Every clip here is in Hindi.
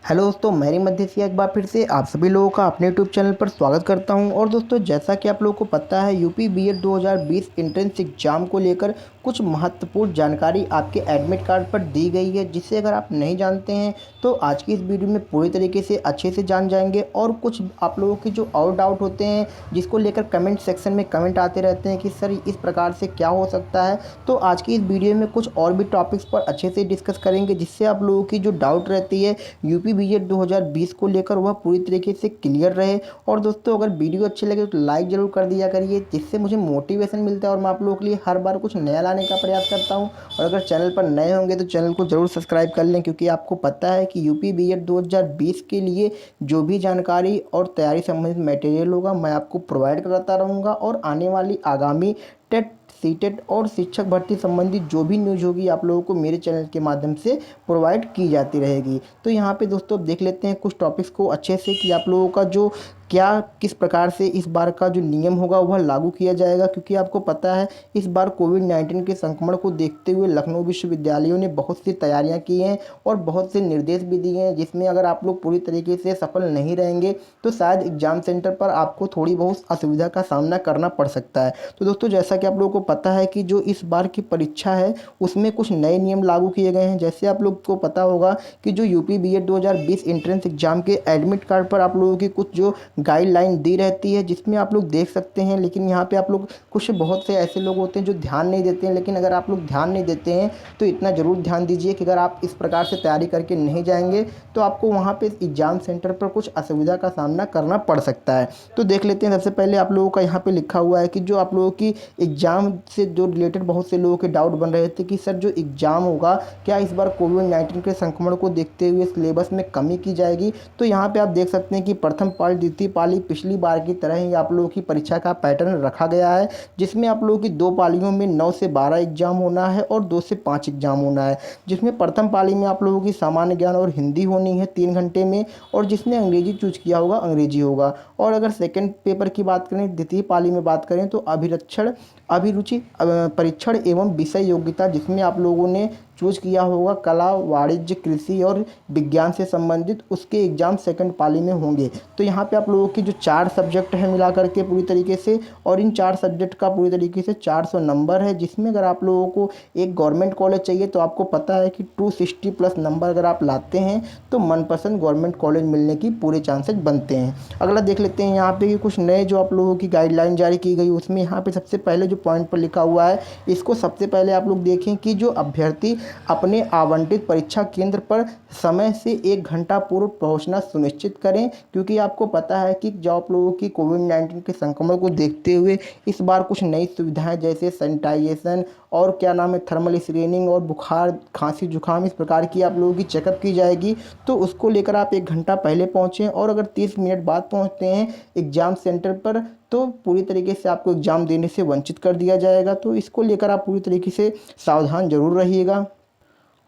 हेलो दोस्तों, मेरी मध्य से एक बार फिर से आप सभी लोगों का अपने यूट्यूब चैनल पर स्वागत करता हूं। और दोस्तों, जैसा कि आप लोगों को पता है, यूपी बीएड 2020 एंट्रेंस एग्जाम को लेकर कुछ महत्वपूर्ण जानकारी आपके एडमिट कार्ड पर दी गई है, जिसे अगर आप नहीं जानते हैं तो आज की इस वीडियो में पूरी तरीके से अच्छे से जान जाएंगे। और कुछ आप लोगों के जो और डाउट होते हैं, जिसको लेकर कमेंट सेक्शन में कमेंट आते रहते हैं कि सर इस प्रकार से क्या हो सकता है, तो आज की इस वीडियो में कुछ और भी टॉपिक्स पर अच्छे से डिस्कस करेंगे, जिससे आप लोगों की जो डाउट रहती है यूपी बीएड 2020 को लेकर वह पूरी तरीके से क्लियर रहे। और दोस्तों, अगर वीडियो अच्छी लगे तो लाइक ज़रूर कर दिया करिए, जिससे मुझे मोटिवेशन मिलता है और मैं आप लोगों के लिए हर बार कुछ नया लाने का प्रयास करता हूं। और अगर चैनल पर नए होंगे तो चैनल को ज़रूर सब्सक्राइब कर लें, क्योंकि आपको पता है कि यूपी बीएड 2020 के लिए जो भी जानकारी और तैयारी संबंधित मटेरियल होगा मैं आपको प्रोवाइड कराता रहूँगा। और आने वाली आगामी टेट, सीटेट और शिक्षक भर्ती संबंधित जो भी न्यूज़ होगी आप लोगों को मेरे चैनल के माध्यम से प्रोवाइड की जाती रहेगी। तो यहाँ पे दोस्तों देख लेते हैं कुछ टॉपिक्स को अच्छे से, कि आप लोगों का जो क्या किस प्रकार से इस बार का जो नियम होगा वह लागू किया जाएगा। क्योंकि आपको पता है इस बार कोविड-19 के संक्रमण को देखते हुए लखनऊ विश्वविद्यालयों ने बहुत सी तैयारियां की हैं और बहुत से निर्देश भी दिए हैं, जिसमें अगर आप लोग पूरी तरीके से सफल नहीं रहेंगे तो शायद एग्जाम सेंटर पर आपको थोड़ी बहुत असुविधा का सामना करना पड़ सकता है। तो दोस्तों, जैसा कि आप लोगों को पता है कि जो इस बार की परीक्षा है उसमें कुछ नए नियम लागू किए गए हैं। जैसे आप लोग को पता होगा कि जो यूपी बीएड 2020 एंट्रेंस एग्जाम के एडमिट कार्ड पर आप लोगों की कुछ जो गाइडलाइन दी रहती है, जिसमें आप लोग देख सकते हैं। लेकिन यहाँ पे आप लोग कुछ बहुत से ऐसे लोग होते हैं जो ध्यान नहीं देते हैं। लेकिन अगर आप लोग ध्यान नहीं देते हैं तो इतना ज़रूर ध्यान दीजिए कि अगर आप इस प्रकार से तैयारी करके नहीं जाएंगे तो आपको वहाँ पे एग्ज़ाम सेंटर पर कुछ असुविधा का सामना करना पड़ सकता है। तो देख लेते हैं। सबसे पहले आप लोगों का यहाँ पे लिखा हुआ है कि जो आप लोगों की एग्ज़ाम से जो रिलेटेड बहुत से लोगों के डाउट बन रहे थे कि सर जो एग्ज़ाम होगा क्या इस बार कोविड-19 के संक्रमण को देखते हुए सिलेबस में कमी की जाएगी। तो यहाँ पे आप देख सकते हैं कि प्रथम पाली, द्वितीय पाली पिछली बार की तरह ही आप लोगों की परीक्षा का पैटर्न रखा गया है, जिसमें आप लोगों की 2 पालियों में 9 से 12 एग्जाम होना है और 2 से 5 एग्जाम होना है। जिसमें प्रथम पाली में आप लोगों की सामान्य ज्ञान और हिंदी होनी है 3 घंटे में, और जिसने अंग्रेजी चूज किया होगा अंग्रेजी होगा। और अगर सेकेंड पेपर की बात करें, द्वितीय पाली में बात करें, तो अभिरुचि परीक्षण एवं विषय योग्यता, जिसमें आप लोगों ने चूज किया होगा कला, वाणिज्य, कृषि और विज्ञान से संबंधित, उसके एग्जाम सेकंड पाली में होंगे। तो यहाँ पे आप लोगों की जो 4 सब्जेक्ट हैं मिला करके पूरी तरीके से, और इन 4 सब्जेक्ट का पूरी तरीके से 400 नंबर है। जिसमें अगर आप लोगों को एक गवर्नमेंट कॉलेज चाहिए तो आपको पता है कि 260 प्लस नंबर अगर आप लाते हैं तो मनपसंद गवर्नमेंट कॉलेज मिलने की पूरे चांसेस बनते हैं। अगला देख लेते हैं यहाँ पे कि कुछ नए जो आप लोगों की गाइडलाइन जारी की गई, उसमें यहाँ पे सबसे पहले जो पॉइंट पर लिखा हुआ है, इसको सबसे पहले आप लोग देखें कि जो अभ्यर्थी अपने आवंटित परीक्षा केंद्र पर समय से 1 घंटा पूर्व पहुंचना सुनिश्चित करें। क्योंकि आपको पता है कि जो आप लोगों की कोविड-19 के संक्रमण को देखते हुए इस बार कुछ नई सुविधाएं जैसे सैनिटाइजेशन और क्या नाम है थर्मल स्क्रीनिंग और बुखार, खांसी, जुकाम, इस प्रकार की आप लोगों की चेकअप की जाएगी। तो उसको लेकर आप 1 घंटा पहले पहुँचें, और अगर 30 मिनट बाद पहुँचते हैं एग्ज़ाम सेंटर पर तो पूरी तरीके से आपको एग्ज़ाम देने से वंचित कर दिया जाएगा। तो इसको लेकर आप पूरी तरीके से सावधान ज़रूर रहिएगा।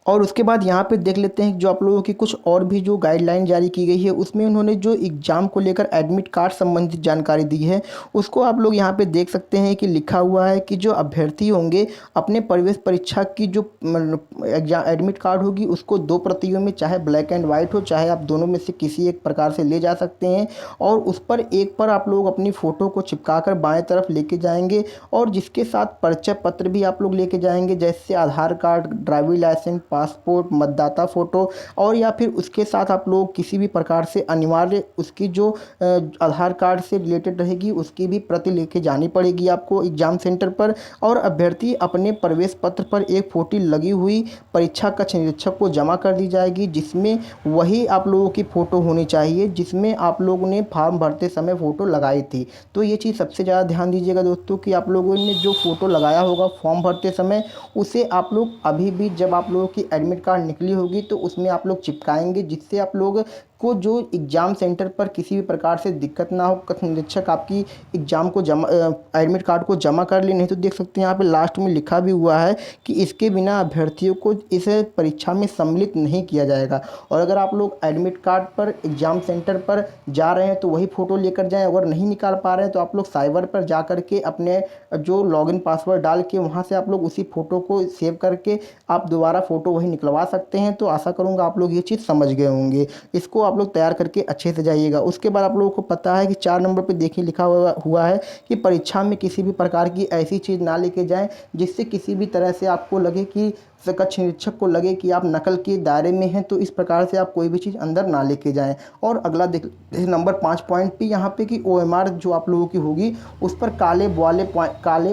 और उसके बाद यहाँ पे देख लेते हैं जो आप लोगों की कुछ और भी जो गाइडलाइन जारी की गई है, उसमें उन्होंने जो एग्ज़ाम को लेकर एडमिट कार्ड संबंधित जानकारी दी है, उसको आप लोग यहाँ पे देख सकते हैं कि लिखा हुआ है कि जो अभ्यर्थी होंगे अपने प्रवेश परीक्षा की जो एग्जाम एडमिट कार्ड होगी उसको 2 प्रतियों में, चाहे ब्लैक एंड वाइट हो, चाहे आप दोनों में से किसी एक प्रकार से ले जा सकते हैं। और उस पर एक पर आप लोग अपनी फ़ोटो को चिपका कर बाएँ तरफ लेके जाएंगे, और जिसके साथ परिचय पत्र भी आप लोग लेके जाएंगे, जैसे आधार कार्ड, ड्राइविंग लाइसेंस, पासपोर्ट, मतदाता फ़ोटो, और या फिर उसके साथ आप लोग किसी भी प्रकार से अनिवार्य उसकी जो आधार कार्ड से रिलेटेड रहेगी उसकी भी प्रति लेके जानी पड़ेगी आपको एग्ज़ाम सेंटर पर। और अभ्यर्थी अपने प्रवेश पत्र पर एक फ़ोटो लगी हुई परीक्षा कक्ष निरीक्षक को जमा कर दी जाएगी, जिसमें वही आप लोगों की फ़ोटो होनी चाहिए जिसमें आप लोगों ने फॉर्म भरते समय फ़ोटो लगाई थी। तो ये चीज़ सबसे ज़्यादा ध्यान दीजिएगा दोस्तों कि आप लोगों ने जो फ़ोटो लगाया होगा फॉर्म भरते समय, उसे आप लोग अभी भी जब आप लोगों की एडमिट कार्ड निकली होगी तो उसमें आप लोग चिपकाएंगे, जिससे आप लोग को जो एग्ज़ाम सेंटर पर किसी भी प्रकार से दिक्कत ना हो, कथन निरीक्षक आपकी एग्ज़ाम को जमा एडमिट कार्ड को जमा कर ले। नहीं तो देख सकते हैं यहाँ पे लास्ट में लिखा भी हुआ है कि इसके बिना अभ्यर्थियों को इस परीक्षा में सम्मिलित नहीं किया जाएगा। और अगर आप लोग एडमिट कार्ड पर एग्ज़ाम सेंटर पर जा रहे हैं तो वही फ़ोटो लेकर जाएं। अगर नहीं निकाल पा रहे हैं तो आप लोग साइबर पर जा कर के अपने जो लॉगिन पासवर्ड डाल के वहाँ से आप लोग उसी फ़ोटो को सेव करके आप दोबारा फ़ोटो वही निकलवा सकते हैं। तो आशा करूँगा आप लोग ये चीज़ समझ गए होंगे। इसको आप लोग तैयार करके अच्छे से जाइएगा। उसके बाद आप लोगों को पता है कि 4 नंबर पे देखिए लिखा हुआ है कि परीक्षा में किसी भी प्रकार की ऐसी चीज़ ना लेके जाएं जिससे किसी भी तरह से आपको लगे कि कक्ष निरीक्षक को लगे कि आप नकल के दायरे में हैं। तो इस प्रकार से आप कोई भी चीज़ अंदर ना लेके जाएं। और अगला देख नंबर 5 पॉइंट पे यहाँ पे कि OMR जो आप लोगों की होगी उस पर काले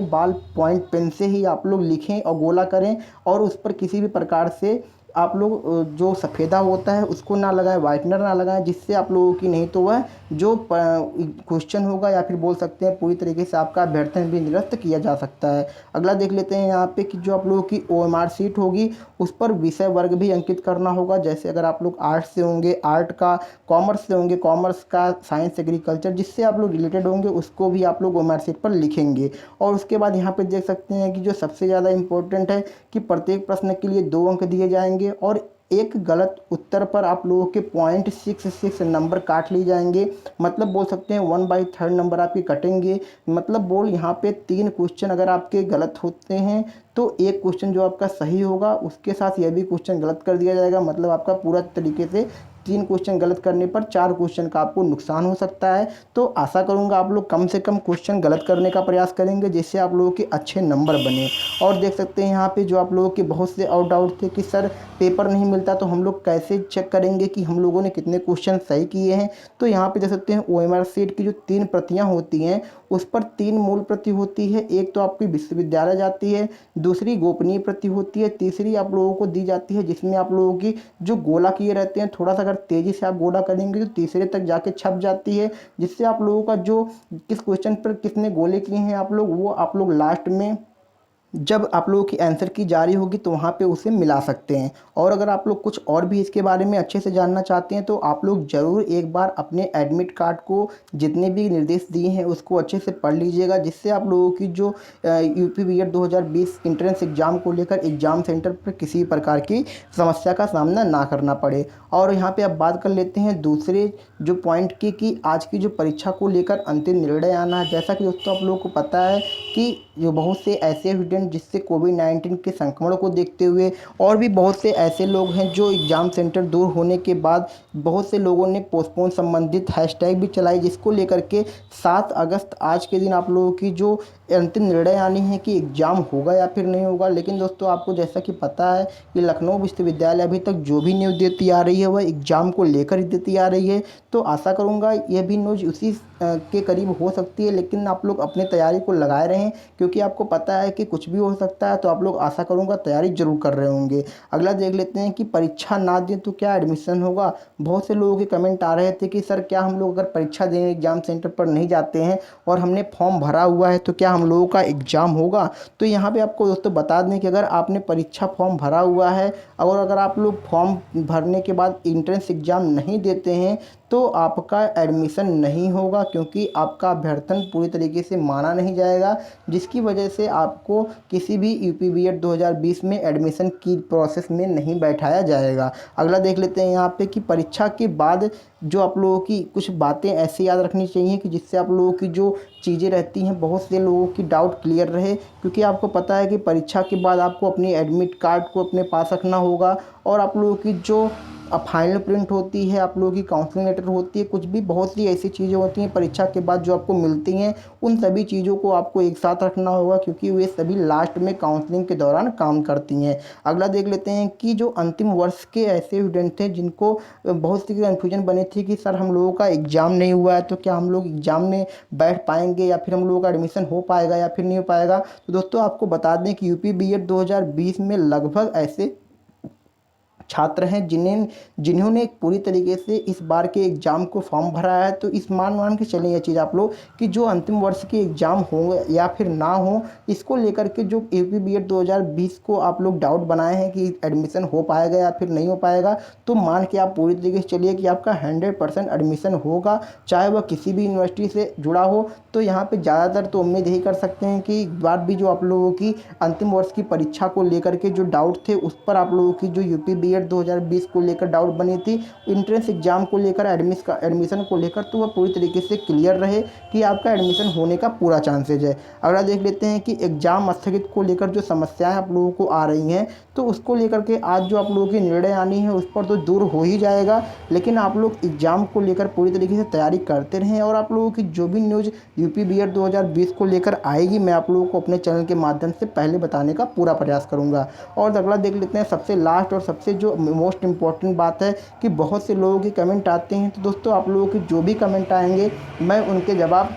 बाल पॉइंट पेन से ही आप लोग लिखें और गोला करें। और उस पर किसी भी प्रकार से आप लोग जो सफ़ेदा होता है उसको ना लगाएं, वाइटनर ना लगाएं, जिससे आप लोगों की नहीं तो वह जो क्वेश्चन होगा या फिर बोल सकते हैं पूरी तरीके से आपका अभ्यर्थन भी निरस्त किया जा सकता है। अगला देख लेते हैं यहाँ पे कि जो आप लोगों की OMR शीट होगी उस पर विषय वर्ग भी अंकित करना होगा। जैसे अगर आप लोग आर्ट्स से होंगे आर्ट का, कॉमर्स से होंगे कॉमर्स का, साइंस एग्रीकल्चर जिससे आप लोग रिलेटेड होंगे उसको भी आप लोग OMR शीट पर लिखेंगे। और उसके बाद यहाँ पे देख सकते हैं कि जो सबसे ज़्यादा इम्पोर्टेंट है कि प्रत्येक प्रश्न के लिए 2 अंक दिए जाएंगे और एक गलत उत्तर पर आप लोगों के 0.66 नंबर काट लिए जाएंगे। मतलब बोल सकते हैं 1/3 नंबर आपके कटेंगे। मतलब बोल यहाँ पे 3 क्वेश्चन अगर आपके गलत होते हैं तो एक क्वेश्चन जो आपका सही होगा उसके साथ यह भी क्वेश्चन गलत कर दिया जाएगा। मतलब आपका पूरा तरीके से 3 क्वेश्चन गलत करने पर 4 क्वेश्चन का आपको नुकसान हो सकता है। तो आशा करूँगा आप लोग कम से कम क्वेश्चन गलत करने का प्रयास करेंगे जिससे आप लोगों के अच्छे नंबर बने। और देख सकते हैं यहाँ पे जो आप लोगों के बहुत से और डाउट थे कि सर पेपर नहीं मिलता तो हम लोग कैसे चेक करेंगे कि हम लोगों ने कितने क्वेश्चन सही किए हैं। तो यहाँ पे देख सकते हैं OMR शीट की जो 3 प्रतियाँ होती हैं उस पर 3 मूल प्रति होती है। एक तो आपकी विश्वविद्यालय जाती है, दूसरी गोपनीय प्रति होती है, तीसरी आप लोगों को दी जाती है जिसमें आप लोगों की जो गोला किए रहते हैं थोड़ा सा अगर तेज़ी से आप गोला करेंगे तो तीसरे तक जाके छप जाती है। जिससे आप लोगों का जो किस क्वेश्चन पर कितने गोले किए हैं आप लोग वो आप लोग लास्ट में जब आप लोगों की आंसर की जारी होगी तो वहाँ पे उसे मिला सकते हैं। और अगर आप लोग कुछ और भी इसके बारे में अच्छे से जानना चाहते हैं तो आप लोग ज़रूर एक बार अपने एडमिट कार्ड को जितने भी निर्देश दिए हैं उसको अच्छे से पढ़ लीजिएगा जिससे आप लोगों की जो यूपी बीएड 2020 एंट्रेंस एग्ज़ाम को लेकर एग्ज़ाम सेंटर पर किसी प्रकार की समस्या का सामना ना करना पड़े। और यहाँ पे अब बात कर लेते हैं दूसरे जो पॉइंट की कि आज की जो परीक्षा को लेकर अंतिम निर्णय आना है। जैसा कि दोस्तों आप लोगों को पता है कि जो बहुत से ऐसे स्टूडेंट जिससे कोविड-19 के संक्रमण को देखते हुए और भी बहुत से ऐसे लोग हैं जो एग्ज़ाम सेंटर दूर होने के बाद बहुत से लोगों ने पोस्टपोन संबंधित हैशटैग भी चलाई जिसको लेकर के 7 अगस्त आज के दिन आप लोगों की जो अंतिम निर्णय आनी है कि एग्ज़ाम होगा या फिर नहीं होगा। लेकिन दोस्तों आपको जैसा कि पता है कि लखनऊ विश्वविद्यालय अभी तक जो भी न्यूज़ देती आ रही है वह एग्ज़ाम को लेकर ही देती आ रही है। तो आशा करूँगा यह भी न्यूज़ उसी के करीब हो सकती है। लेकिन आप लोग अपनी तैयारी को लगाए रहें क्योंकि आपको पता है कि कुछ भी हो सकता है। तो आप लोग आशा करूँगा तैयारी ज़रूर कर रहे होंगे। अगला देख लेते हैं कि परीक्षा ना दें तो क्या एडमिशन होगा। बहुत से लोगों के कमेंट आ रहे थे कि सर क्या हम लोग अगर परीक्षा देने एग्ज़ाम सेंटर पर नहीं जाते हैं और हमने फॉर्म भरा हुआ है तो क्या हम लोगों का एग्ज़ाम होगा। तो यहाँ पे आपको दोस्तों बता दें कि अगर आपने परीक्षा फॉर्म भरा हुआ है और अगर आप लोग फॉर्म भरने के बाद एंट्रेंस एग्ज़ाम नहीं देते हैं तो आपका एडमिशन नहीं होगा क्योंकि आपका अभ्यर्थन पूरी तरीके से माना नहीं जाएगा जिसकी वजह से आपको किसी भी यूपी बीएड 2020 में एडमिशन की प्रोसेस में नहीं बैठाया जाएगा। अगला देख लेते हैं यहाँ पे कि परीक्षा के बाद जो आप लोगों की कुछ बातें ऐसी याद रखनी चाहिए कि जिससे आप लोगों की जो चीज़ें रहती हैं बहुत से लोगों की डाउट क्लियर रहे। क्योंकि आपको पता है कि परीक्षा के बाद आपको अपनी एडमिट कार्ड को अपने पास रखना होगा और आप लोगों की जो फाइनल प्रिंट होती है, आप लोगों की काउंसलिंग लेटर होती है, कुछ भी बहुत सी ऐसी चीज़ें होती हैं परीक्षा के बाद जो आपको मिलती हैं उन सभी चीज़ों को आपको एक साथ रखना होगा क्योंकि वे सभी लास्ट में काउंसलिंग के दौरान काम करती हैं। अगला देख लेते हैं कि जो अंतिम वर्ष के ऐसे स्टूडेंट थे जिनको बहुत सी कन्फ्यूजन बनी थी कि सर हम लोगों का एग्ज़ाम नहीं हुआ है तो क्या हम लोग एग्ज़ाम में बैठ पाएंगे या फिर हम लोगों का एडमिशन हो पाएगा या फिर नहीं हो पाएगा। तो दोस्तों आपको बता दें कि यूपी बीएड 2020 में लगभग ऐसे छात्र हैं जिन्होंने एक पूरी तरीके से इस बार के एग्ज़ाम को फॉर्म भरा है, तो इस मान के चलें ये चीज़ आप लोग कि जो अंतिम वर्ष के एग्ज़ाम हों या फिर ना हो, इसको लेकर के जो यूपी बीएड 2020 को आप लोग डाउट बनाए हैं कि एडमिशन हो पाएगा या फिर नहीं हो पाएगा, तो मान के आप पूरी तरीके से चलिए कि आपका 100% एडमिशन होगा, चाहे वह किसी भी यूनिवर्सिटी से जुड़ा हो। तो यहाँ पे ज़्यादातर तो उम्मीद यही कर सकते हैं कि इस बार भी जो आप लोगों की अंतिम वर्ष की परीक्षा को लेकर के जो डाउट थे, उस पर आप लोगों की जो यूपी बीएड 2020 को लेकर डाउट बनी थी, एंट्रेंस एग्ज़ाम को लेकर, एडमिशन को लेकर, तो वह पूरी तरीके से क्लियर रहे कि आपका एडमिशन होने का पूरा चांसेज है। अगला देख लेते हैं कि एग्ज़ाम स्थगित को लेकर जो समस्याएं आप लोगों को आ रही हैं, तो उसको लेकर के आज जो आप लोगों की निर्णय आनी है उस पर तो दूर हो ही जाएगा, लेकिन आप लोग एग्ज़ाम को लेकर पूरी तरीके से तैयारी करते रहें और आप लोगों की जो भी न्यूज़ यूपी बीएड 2020 को लेकर आएगी, मैं आप लोगों को अपने चैनल के माध्यम से पहले बताने का पूरा प्रयास करूंगा। और अगला देख लेते हैं सबसे लास्ट और सबसे जो मोस्ट इम्पॉर्टेंट बात है कि बहुत से लोगों के कमेंट आते हैं, तो दोस्तों आप लोगों के जो भी कमेंट आएंगे मैं उनके जवाब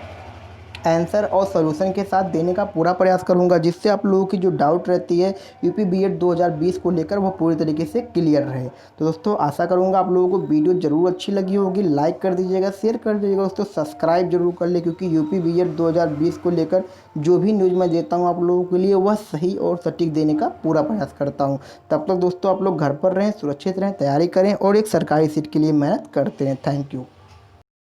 आंसर और सॉल्यूशन के साथ देने का पूरा प्रयास करूंगा, जिससे आप लोगों की जो डाउट रहती है यूपी बीएड 2020 को लेकर वो पूरी तरीके से क्लियर रहे। तो दोस्तों आशा करूंगा आप लोगों को वीडियो ज़रूर अच्छी लगी होगी, लाइक कर दीजिएगा, शेयर कर दीजिएगा दोस्तों, सब्सक्राइब जरूर कर ले, क्योंकि यूपी बीएड 2020 को लेकर जो भी न्यूज़ मैं देता हूँ आप लोगों के लिए वह सही और सटीक देने का पूरा प्रयास करता हूँ। तब तक दोस्तों आप लोग घर पर रहें, सुरक्षित रहें, तैयारी करें और एक सरकारी सीट के लिए मेहनत करते रहें। Thank you.